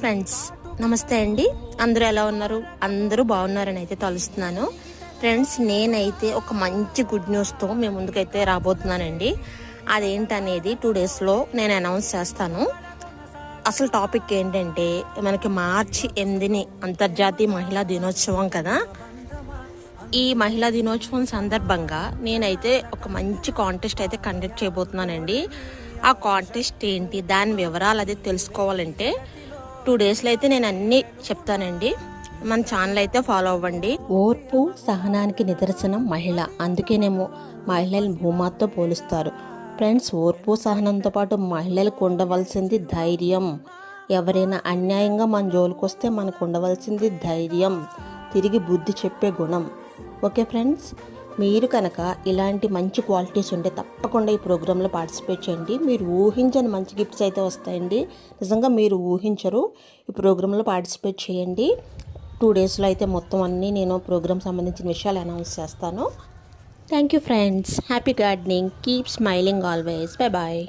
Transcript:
Friends నమస్తే అండి. అందరూ ఎలా ఉన్నారు? అందరూ బాగున్నారని అయితే తలుస్తున్నాను. ఫ్రెండ్స్, నేనైతే ఒక మంచి గుడ్ న్యూస్తో మీ ముందుకైతే రాబోతున్నానండి. అదేంటనేది 2 డేస్లో నేను అనౌన్స్ చేస్తాను. అసలు టాపిక్ ఏంటంటే, మనకి మార్చి 8ని అంతర్జాతీయ మహిళా దినోత్సవం కదా. ఈ మహిళా దినోత్సవం సందర్భంగా నేనైతే ఒక మంచి కాంటెస్ట్ అయితే కండక్ట్ చేయబోతున్నానండి. ఆ కాంటెస్ట్ ఏంటి, దాని వివరాలు అది తెలుసుకోవాలంటే 2 డేస్లో అయితే నేను అన్నీ చెప్తానండి. మన ఛానల్ అయితే ఫాలో అవ్వండి. ఓర్పు సహనానికి నిదర్శనం మహిళ, అందుకేనేమో మహిళలను భూమాతో పోలుస్తారు. ఫ్రెండ్స్, ఓర్పు సహనంతో పాటు మహిళలకు ఉండవలసింది ధైర్యం. ఎవరైనా అన్యాయంగా మన జోలికొస్తే మనకు ఉండవలసింది ధైర్యం, తిరిగి బుద్ధి చెప్పే గుణం. ఓకే ఫ్రెండ్స్, మీరు కనుక ఇలాంటి మంచి క్వాలిటీస్ ఉంటే తప్పకుండా ఈ ప్రోగ్రాంలో పార్టిసిపేట్ చేయండి. మీరు ఊహించని మంచి గిఫ్ట్స్ అయితే వస్తాయండి. నిజంగా మీరు ఊహించరు. ఈ ప్రోగ్రాంలో పార్టిసిపేట్ చేయండి. 2 డేస్లో అయితే మొత్తం అన్నీ నేను ప్రోగ్రామ్ సంబంధించిన విషయాలు అనౌన్స్ చేస్తాను. Thank you friends. Happy gardening. Keep smiling always. Bye bye.